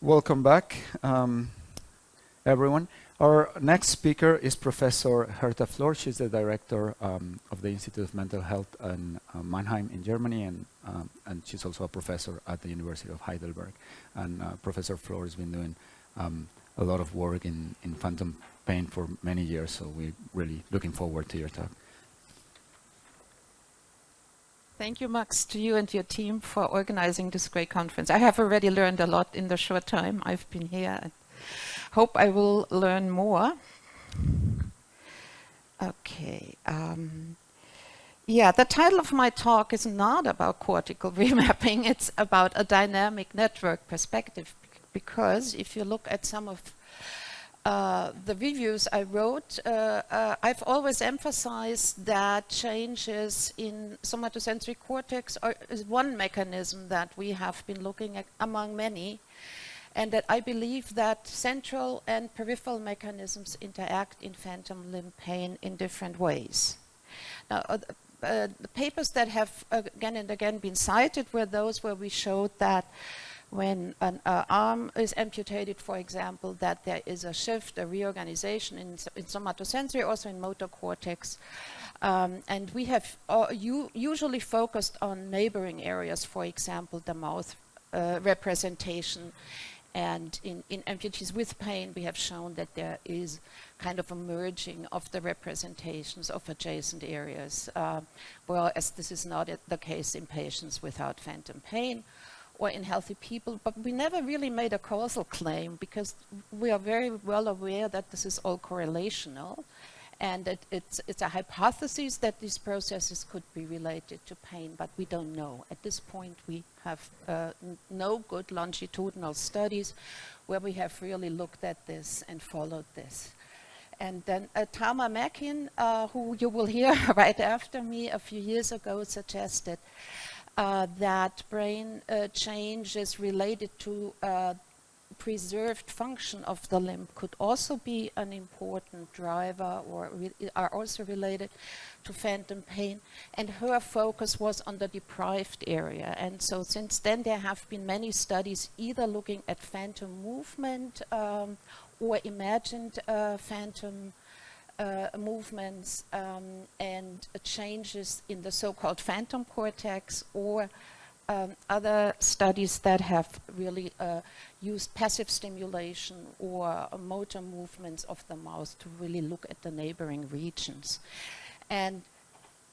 Welcome back, everyone. Our next speaker is Professor Flor. She's the director of the Institute of Mental Health in Mannheim in Germany, and she's also a professor at the University of Heidelberg. And Professor Flor has been doing a lot of work in phantom pain for many years, so we're really looking forward to your talk. Thank you, Max, to you and your team for organizing this great conference. I have already learned a lot in the short time I've been here, and hope I will learn more. Okay. Yeah, the title of my talk is not about cortical remapping. It's about a dynamic network perspective, because if you look at some of the reviews I wrote, I've always emphasized that changes in somatosensory cortex is one mechanism that we have been looking at among many, and that I believe that central and peripheral mechanisms interact in phantom limb pain in different ways. Now, the papers that have again and again been cited were those where we showed that when an arm is amputated, for example, that there is a shift, a reorganization in somatosensory, also in motor cortex. And we have usually focused on neighboring areas, for example, the mouth representation. And in amputees with pain, we have shown that there is kind of a merging of the representations of adjacent areas, whereas this is not the case in patients without phantom pain or in healthy people. But we never really made a causal claim, because we are very well aware that this is all correlational, and that it's a hypothesis that these processes could be related to pain, but we don't know. At this point, we have no good longitudinal studies where we have really looked at this and followed this. And then Tama Mackin, who you will hear right after me, a few years ago suggested that brain changes related to preserved function of the limb could also be an important driver, or are also related to phantom pain. And her focus was on the deprived area. And so since then there have been many studies either looking at phantom movement or imagined phantom movements and changes in the so-called phantom cortex, or other studies that have really used passive stimulation or motor movements of the mouth to really look at the neighboring regions. And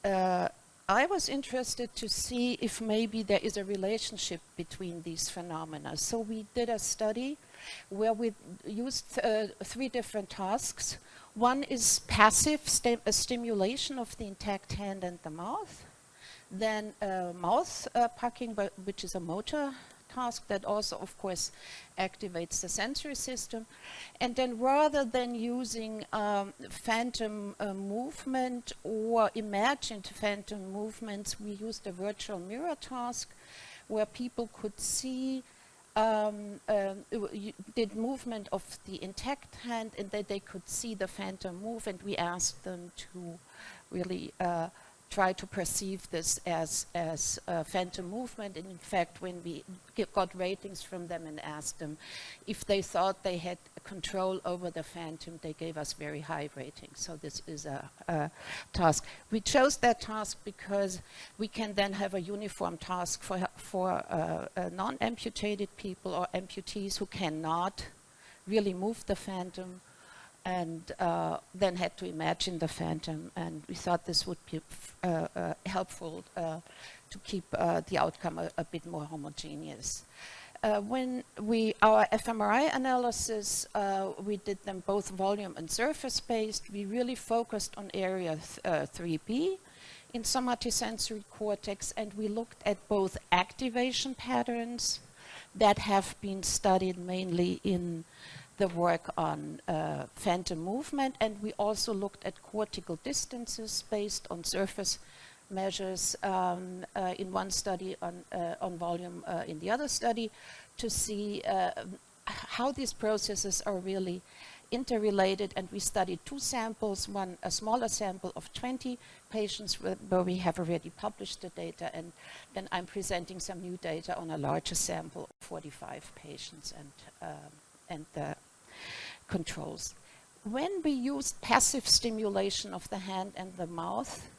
I was interested to see if maybe there is a relationship between these phenomena. So we did a study where we used 3 different tasks. One is passive stimulation of the intact hand and the mouth. Then mouth pucking, which is a motor task that also, of course, activates the sensory system. And then rather than using phantom movement or imagined phantom movements, we used a virtual mirror task where people could see did movement of the intact hand, and that they could see the phantom move, and we asked them to really try to perceive this as phantom movement. And in fact, when we got ratings from them and asked them if they thought they had control over the phantom, they gave us very high ratings. So this is a task. We chose that task because we can then have a uniform task for non-amputated people or amputees who cannot really move the phantom, and then had to imagine the phantom. And we thought this would be helpful to keep the outcome a bit more homogeneous. When our fMRI analysis, we did them both volume and surface-based. We really focused on area 3B in somatosensory cortex, and we looked at both activation patterns that have been studied mainly in the work on phantom movement, and we also looked at cortical distances based on surface measures in one study, on volume in the other study, to see how these processes are really interrelated, and we studied 2 samples, one a smaller sample of 20 patients where we have already published the data, and then I'm presenting some new data on a larger sample of 45 patients and the controls. When we used passive stimulation of the hand and the mouth,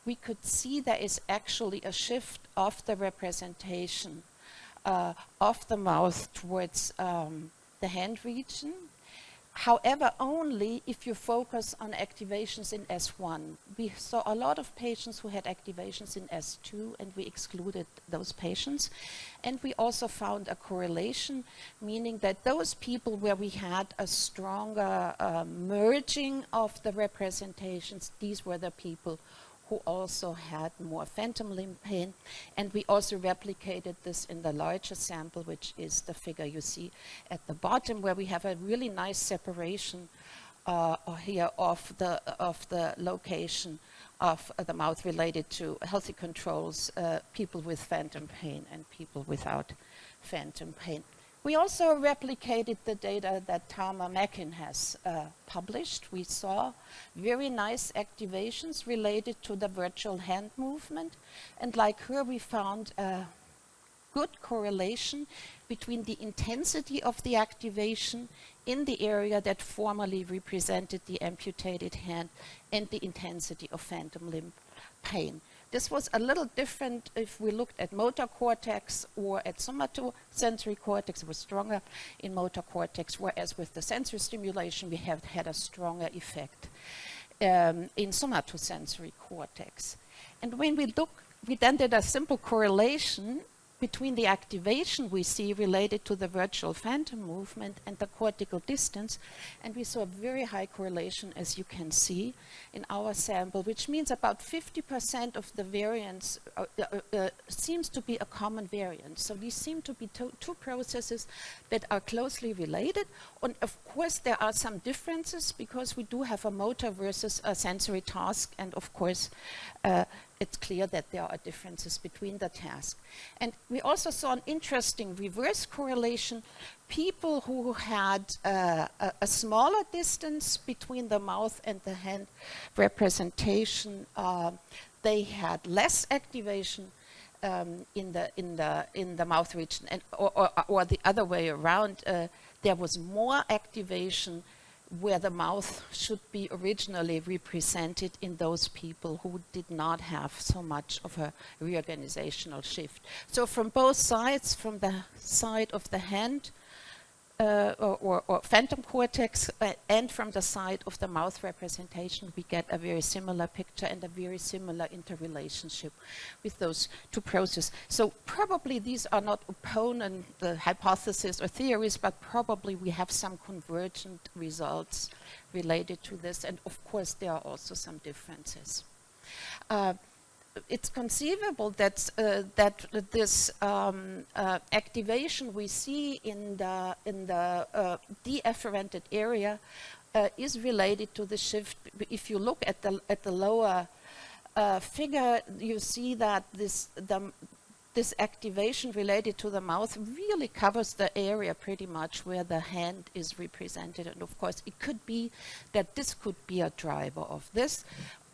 we could see there is actually a shift of the representation of the mouth towards the hand region. However, only if you focus on activations in S1. We saw a lot of patients who had activations in S2, and we excluded those patients. And we also found a correlation, meaning that those people where we had a stronger merging of the representations, these were the people who also had more phantom limb pain. And we also replicated this in the larger sample, which is the figure you see at the bottom, where we have a really nice separation here of the location of the mouth related to healthy controls, people with phantom pain and people without phantom pain. We also replicated the data that Tama Mackin has published. We saw very nice activations related to the virtual hand movement. And like her, we found a good correlation between the intensity of the activation in the area that formerly represented the amputated hand and the intensity of phantom limb pain. This was a little different if we looked at motor cortex or at somatosensory cortex. It was stronger in motor cortex, whereas with the sensory stimulation we have had a stronger effect in somatosensory cortex. And when we then did a simple correlation between the activation we see related to the virtual phantom movement and the cortical distance, and we saw a very high correlation, as you can see in our sample, which means about 50% of the variance seems to be a common variance. So these seem to be two processes that are closely related. And of course there are some differences because we do have a motor versus a sensory task, and of course it's clear that there are differences between the tasks. And we also saw an interesting reverse correlation. People who had a smaller distance between the mouth and the hand representation, they had less activation in the mouth region, and or the other way around. There was more activation where the mouth should be originally represented in those people who did not have so much of a reorganizational shift. So from both sides, from the side of the hand or phantom cortex and from the side of the mouth representation, we get a very similar picture and a very similar interrelationship with those two processes. So probably these are not opponent hypotheses or theories, but probably we have some convergent results related to this, and of course there are also some differences. It's conceivable that this activation we see in the deafferented area is related to the shift. If you look at the lower figure, you see that this activation related to the mouth really covers the area pretty much where the hand is represented. And of course, it could be that this could be a driver of this.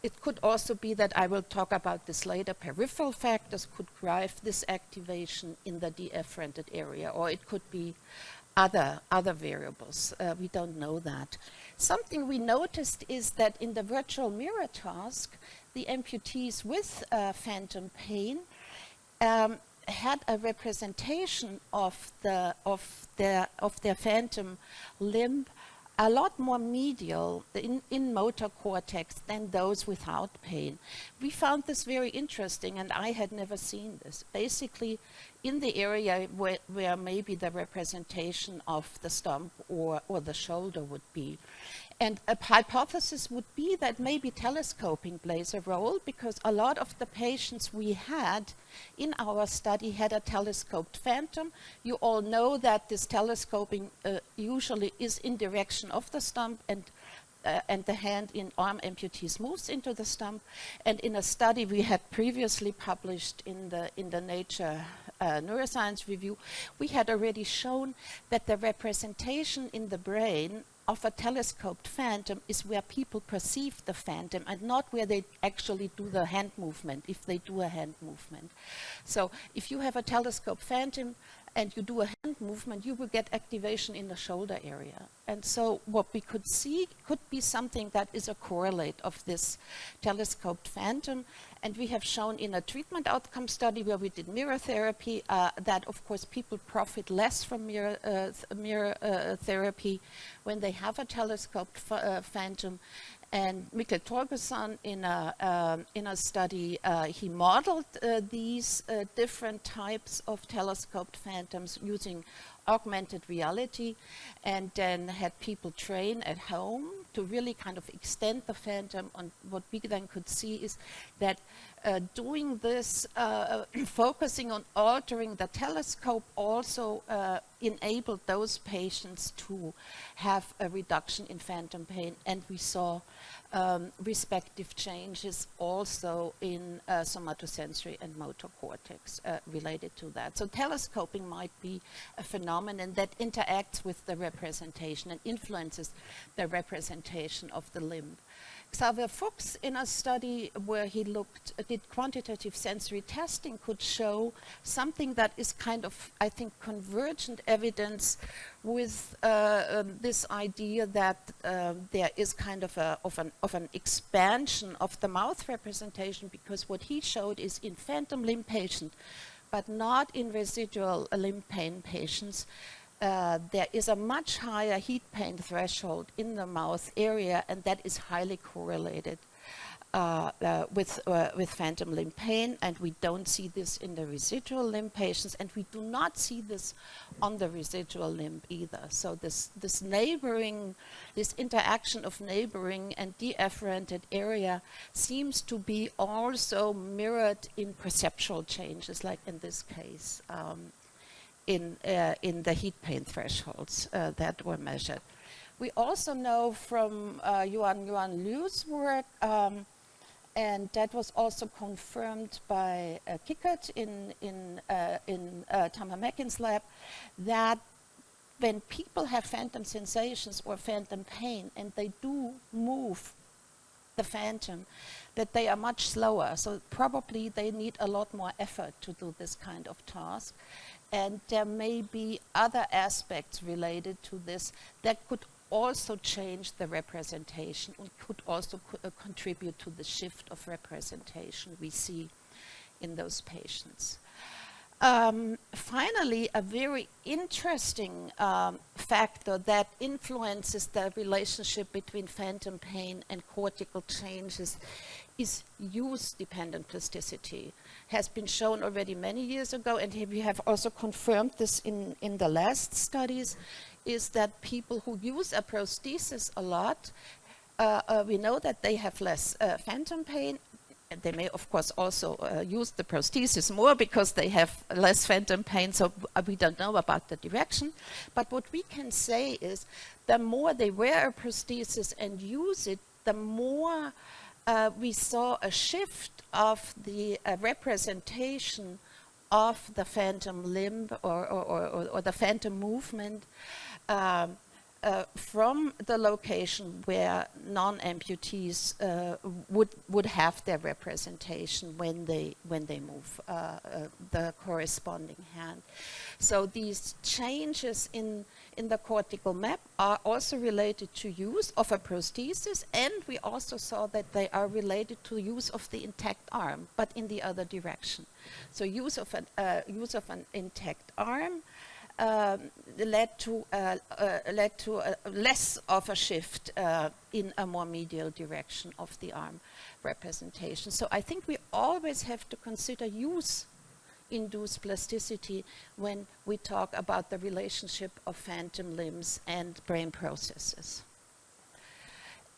It could also be that, I will talk about this later, peripheral factors could drive this activation in the deafferented area, or it could be other variables. We don't know that. Something we noticed is that in the virtual mirror task, the amputees with phantom pain had a representation of their phantom limb a lot more medial in motor cortex than those without pain. We found this very interesting, and I had never seen this. Basically, in the area where maybe the representation of the stump or the shoulder would be. And a hypothesis would be that maybe telescoping plays a role, because a lot of the patients we had in our study had a telescoped phantom. You all know that this telescoping usually is in direction of the stump, and the hand in arm amputees moves into the stump. And in a study we had previously published in the Nature Neuroscience Review, we had already shown that the representation in the brain of a telescoped phantom is where people perceive the phantom and not where they actually do the hand movement, if they do a hand movement. So if you have a telescoped phantom and you do a hand movement, you will get activation in the shoulder area. And so what we could see could be something that is a correlate of this telescoped phantom. And we have shown in a treatment outcome study where we did mirror therapy that, of course, people profit less from mirror therapy when they have a telescoped phantom. And Mikkel Torgerson, in a study, he modeled these different types of telescoped phantoms using augmented reality, and then had people train at home to really kind of extend the phantom. And what we then could see is that doing this, focusing on altering the telescope, also enabled those patients to have a reduction in phantom pain, and we saw respective changes also in somatosensory and motor cortex related to that. So telescoping might be a phenomenon that interacts with the representation and influences the representation of the limb. Xavier Fuchs, in a study where he did quantitative sensory testing, could show something that is kind of, I think, convergent evidence with this idea that there is kind of an expansion of the mouth representation, because what he showed is in phantom limb patients, but not in residual limb pain patients, there is a much higher heat pain threshold in the mouth area, and that is highly correlated with phantom limb pain, and we don't see this in the residual limb patients, and we do not see this on the residual limb either. So this interaction of neighboring and deafferented area seems to be also mirrored in perceptual changes, like in this case. In the heat pain thresholds that were measured. We also know from Yuan Liu's work, and that was also confirmed by Kickert in Tamar Mackin's lab, that when people have phantom sensations or phantom pain and they do move the phantom, that they are much slower. So probably they need a lot more effort to do this kind of task. And there may be other aspects related to this that could also change the representation and could also contribute to the shift of representation we see in those patients. Finally, a very interesting factor that influences the relationship between phantom pain and cortical changes is use-dependent plasticity. Has been shown already many years ago, and we have also confirmed this in the last studies, is that people who use a prosthesis a lot, we know that they have less phantom pain. They may, of course, also use the prosthesis more because they have less phantom pain, so we don't know about the direction. But what we can say is the more they wear a prosthesis and use it, the more we saw a shift of the representation of the phantom limb or the phantom movement from the location where non-amputees would have their representation when they move the corresponding hand. So these changes in the cortical map are also related to use of a prosthesis, and we also saw that they are related to use of the intact arm, but in the other direction. So use of an intact arm led to less of a shift in a more medial direction of the arm representation. So I think we always have to consider use-induced plasticity when we talk about the relationship of phantom limbs and brain processes.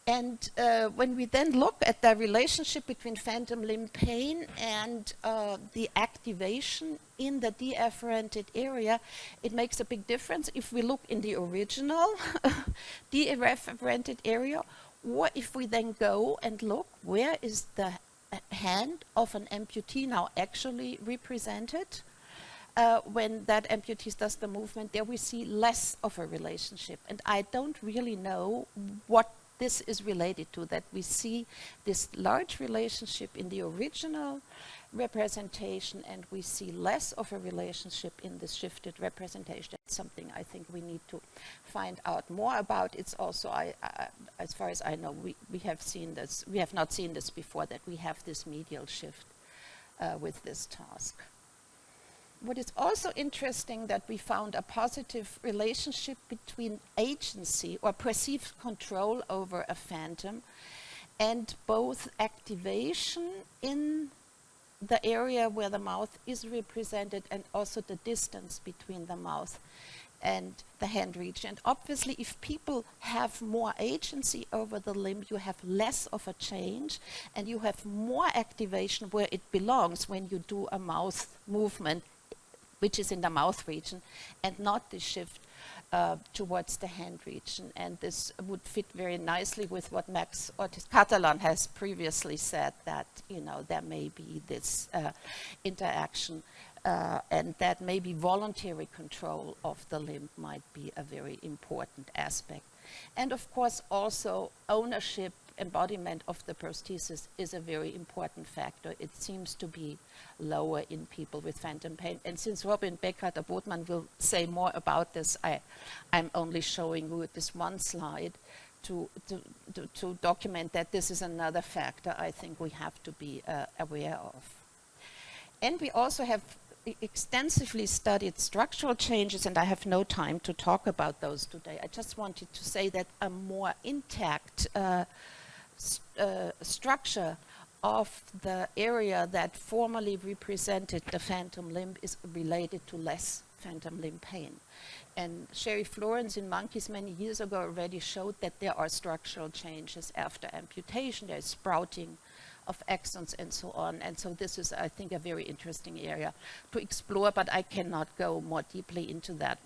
And when we then look at the relationship between phantom limb pain and the activation in the deafferented area, it makes a big difference if we look in the original deafferented area, or if we then go and look where is the hand of an amputee now actually represented. when that amputee does the movement, there we see less of a relationship. And I don't really know what this is related to, that we see this large relationship in the original representation and we see less of a relationship in the shifted representation. That's something I think we need to find out more about. It's also, as far as I know, we have seen this, we have not seen this before, that we have this medial shift with this task. What is also interesting, that we found a positive relationship between agency or perceived control over a phantom and both activation in the area where the mouth is represented and also the distance between the mouth and the hand region. And obviously, if people have more agency over the limb, you have less of a change and you have more activation where it belongs when you do a mouth movement, which is in the mouth region, and not the shift towards the hand region. And this would fit very nicely with what Max Ortiz-Catalan has previously said, that, you know, there may be this interaction and that maybe voluntary control of the limb might be a very important aspect. And of course also ownership, embodiment of the prosthesis is a very important factor. It seems to be lower in people with phantom pain. And since Robin Becker-Botman will say more about this, I'm only showing you this one slide to document that this is another factor I think we have to be aware of. And we also have extensively studied structural changes, and I have no time to talk about those today. I just wanted to say that a more intact structure of the area that formerly represented the phantom limb is related to less phantom limb pain. And Sherry Florence in monkeys many years ago already showed that there are structural changes after amputation. There is sprouting of axons and so on. And so this is, I think, a very interesting area to explore, but I cannot go more deeply into that.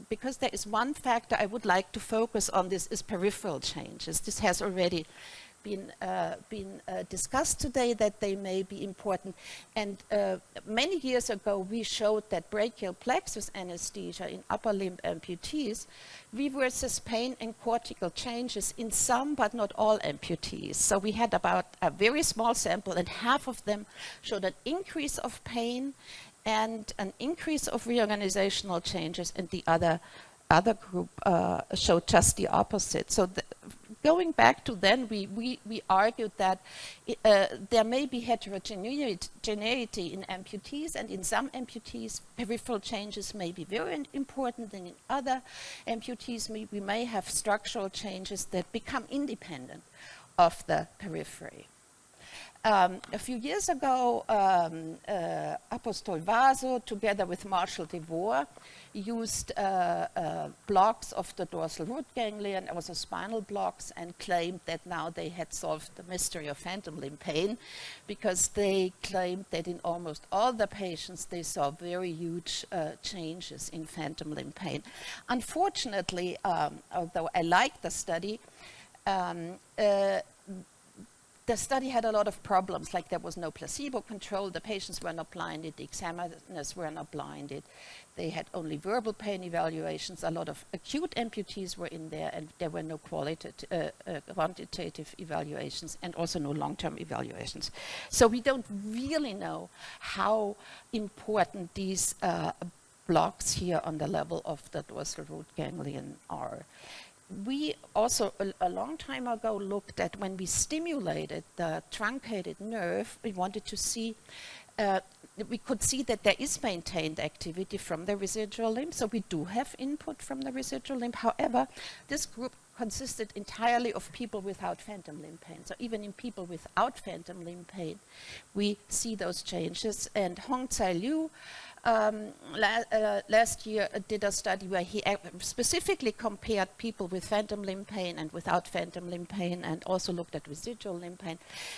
Because there is one factor I would like to focus on, this is peripheral changes. This has already been discussed today, that they may be important. And many years ago, we showed that brachial plexus anesthesia in upper limb amputees reverses pain and cortical changes in some, but not all amputees. So we had about a very small sample, and half of them showed an increase of pain and an increase of reorganizational changes, and the other group showed just the opposite. So going back to then, we argued that there may be heterogeneity in amputees, and in some amputees, peripheral changes may be very important, and in other amputees, we may have structural changes that become independent of the periphery. A few years ago, Apostol Vaso, together with Marshall DeVore, used blocks of the dorsal root ganglion, also spinal blocks, and claimed that now they had solved the mystery of phantom limb pain, because they claimed that in almost all the patients they saw very huge changes in phantom limb pain. Unfortunately, although I liked the study, the study had a lot of problems, like there was no placebo control, the patients were not blinded, the examiners were not blinded, they had only verbal pain evaluations, a lot of acute amputees were in there, and there were no quantitative evaluations, and also no long-term evaluations. So we don't really know how important these blocks here on the level of the dorsal root ganglion are. We also, a long time ago, looked at when we stimulated the truncated nerve, we wanted to see, we could see that there is maintained activity from the residual limb, so we do have input from the residual limb. However, this group consisted entirely of people without phantom limb pain. So even in people without phantom limb pain, we see those changes. And Hong Tsai Liu last year did a study where he specifically compared people with phantom limb pain and without phantom limb pain, and also looked at residual limb pain.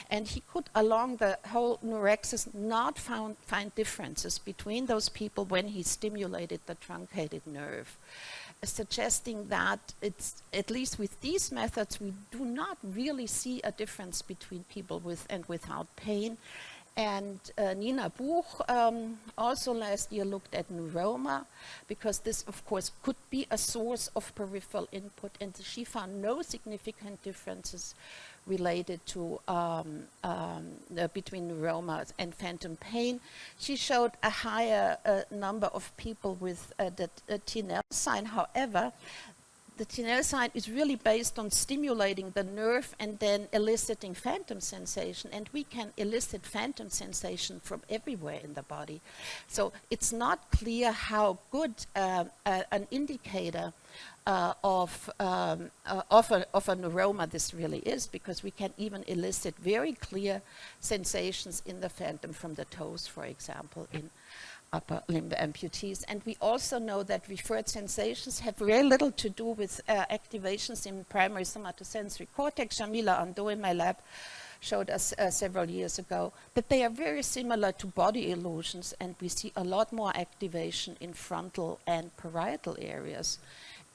And he could, along the whole neuraxis, not find differences between those people when he stimulated the truncated nerve, suggesting that it's, at least with these methods, we do not really see a difference between people with and without pain. And Nina Buch also last year looked at neuroma, because this, of course, could be a source of peripheral input, and she found no significant differences related to between neuroma and phantom pain. She showed a higher number of people with the TNL sign. However, the TNL sign is really based on stimulating the nerve and then eliciting phantom sensation, and we can elicit phantom sensation from everywhere in the body. So it's not clear how good an indicator of a neuroma this really is, because we can even elicit very clear sensations in the phantom from the toes, for example, in upper limb amputees. And we also know that referred sensations have very little to do with activations in primary somatosensory cortex. Jamila Ando in my lab showed us several years ago that they are very similar to body illusions, and we see a lot more activation in frontal and parietal areas,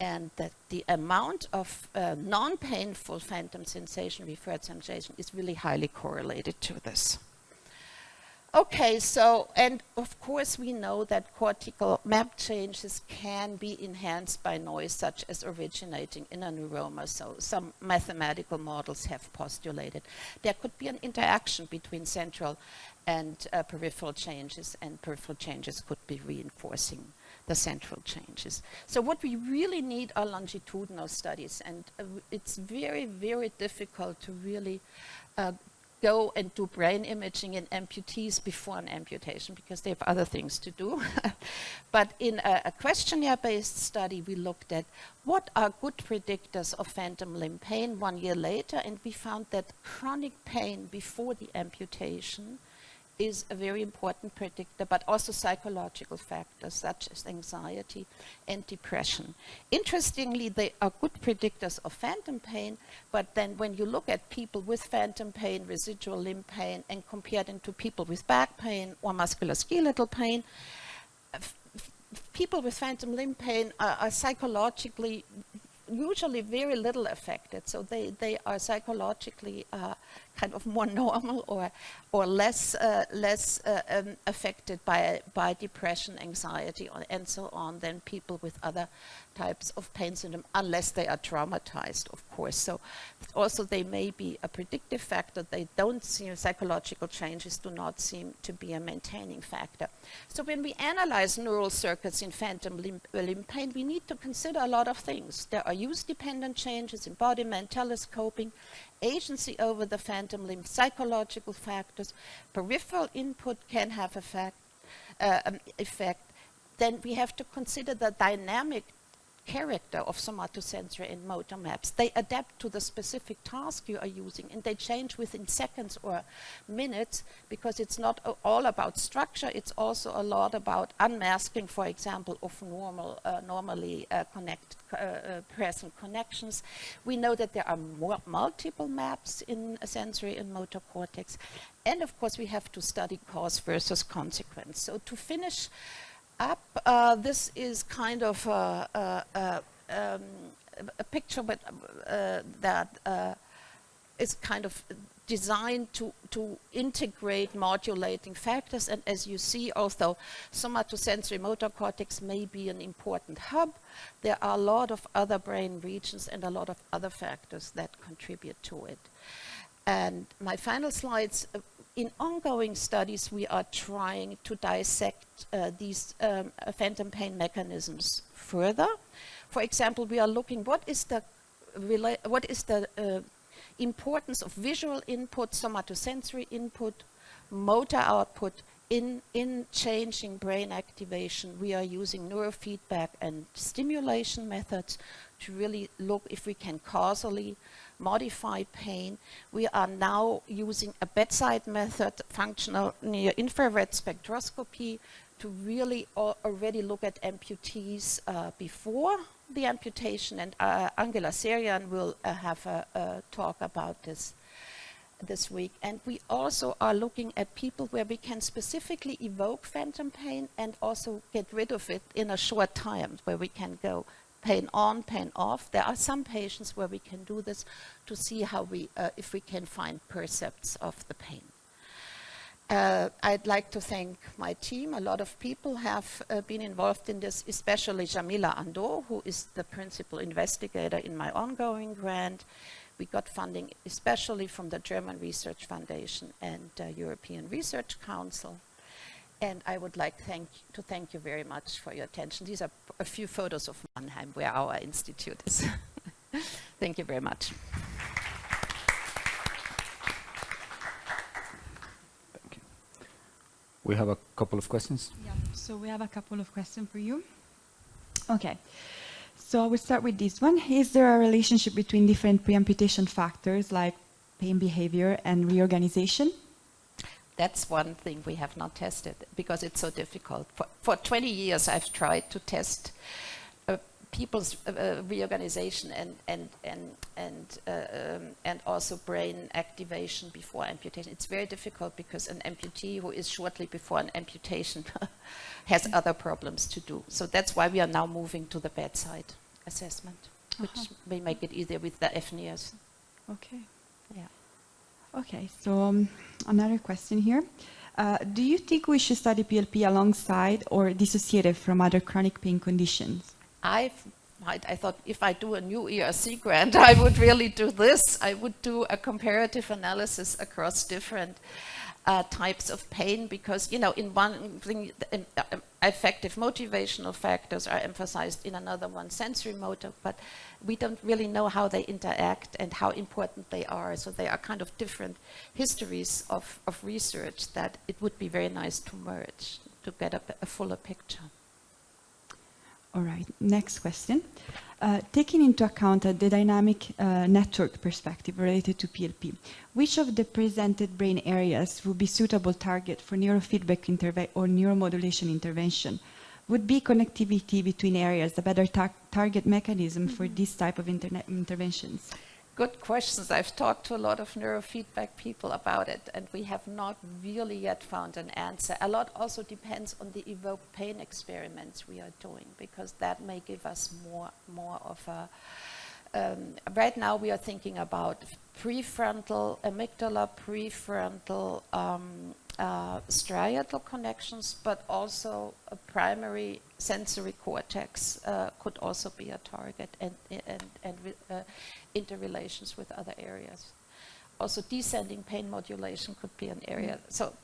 and that the amount of non-painful phantom sensation, referred sensation, is really highly correlated to this. Okay, so, and of course we know that cortical map changes can be enhanced by noise, such as originating in a neuroma. So some mathematical models have postulated there could be an interaction between central and peripheral changes, and peripheral changes could be reinforcing the central changes. So what we really need are longitudinal studies, and it's very, very difficult to really go and do brain imaging in amputees before an amputation, because they have other things to do. But in a questionnaire-based study, we looked at what are good predictors of phantom limb pain 1 year later, and we found that chronic pain before the amputation is a very important predictor, but also psychological factors such as anxiety and depression. Interestingly, they are good predictors of phantom pain, but then when you look at people with phantom pain, residual limb pain, and compare them to people with back pain or musculoskeletal pain, people with phantom limb pain are psychologically usually very little affected, so they are psychologically kind of more normal or less affected by depression, anxiety, and so on than people with other types of pain syndrome, unless they are traumatized, of course. So also they may be a predictive factor. They don't seem, psychological changes do not seem to be a maintaining factor. So when we analyze neural circuits in phantom limb pain, we need to consider a lot of things. There are use-dependent changes, embodiment, telescoping, agency over the phantom limb, psychological factors, peripheral input can have effect. Then we have to consider the dynamic character of somatosensory and motor maps. They adapt to the specific task you are using, and they change within seconds or minutes, because it's not all about structure, it's also a lot about unmasking, for example, of normally present connections. We know that there are multiple maps in sensory and motor cortex, and of course we have to study cause versus consequence. So to finish up, this is kind of a picture that is kind of designed to integrate modulating factors. And as you see, although somatosensory motor cortex may be an important hub, there are a lot of other brain regions and a lot of other factors that contribute to it. And my final slides, in ongoing studies, we are trying to dissect these phantom pain mechanisms further. For example, we are looking what is the importance of visual input, somatosensory input, motor output in changing brain activation. We are using neurofeedback and stimulation methods to really look if we can causally modify pain. We are now using a bedside method, functional near-infrared spectroscopy, to really already look at amputees before the amputation, and Angela Serian will have a talk about this week. And we also are looking at people where we can specifically evoke phantom pain and also get rid of it in a short time, where we can go pain on, pain off. There are some patients where we can do this to see how we, if we can find percepts of the pain. I'd like to thank my team. A lot of people have been involved in this, especially Jamila Ando, who is the principal investigator in my ongoing grant. We got funding especially from the German Research Foundation and European Research Council. And I would like to thank you very much for your attention. These are a few photos of Mannheim, where our institute is. Thank you very much. Thank you. We have a couple of questions. Yeah, so we have a couple of questions for you. Okay, so I will start with this one. Is there a relationship between different pre-amputation factors like pain behavior and reorganization? That's one thing we have not tested because it's so difficult. For 20 years, I've tried to test people's reorganization and also brain activation before amputation. It's very difficult because an amputee who is shortly before an amputation has other problems to do. So that's why we are now moving to the bedside assessment, which may make it easier with the FNIRs. Okay. Yeah. Okay, so another question here. Do you think we should study PLP alongside or dissociated from other chronic pain conditions? I thought if I do a new ERC grant, I would really do this. I would do a comparative analysis across different types of pain because, you know, in one thing, affective motivational factors are emphasized, in another one, sensorimotor, but we don't really know how they interact and how important they are. So they are kind of different histories of research that it would be very nice to merge to get a fuller picture. All right, next question. Taking into account the dynamic network perspective related to PLP, which of the presented brain areas would be suitable target for neurofeedback or neuromodulation intervention? Would be connectivity between areas a better target mechanism for this type of interventions? Good questions. I've talked to a lot of neurofeedback people about it, and we have not really yet found an answer. A lot also depends on the evoked pain experiments we are doing, because that may give us more of a... right now we are thinking about prefrontal, amygdala, prefrontal striatal connections, but also a primary sensory cortex could also be a target, and interrelations with other areas. Also descending pain modulation could be an area. So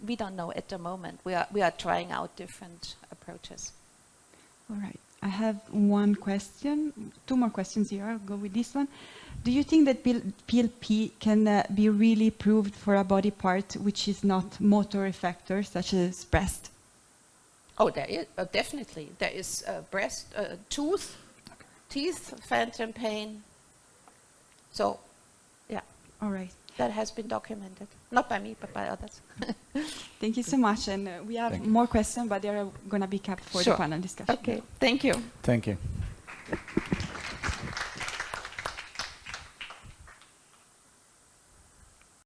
we don't know at the moment. We are trying out different approaches. All right. I have one question, two more questions here. I'll go with this one. Do you think that PLP can be really proved for a body part which is not motor effector, such as breast? Oh, there is, definitely. There is breast, tooth, teeth, phantom pain. So, yeah. All right. That has been documented. Not by me, but by others. Thank you so much. And we have more questions, but they are going to be kept for the panel discussion. Okay. Thank you. Thank you.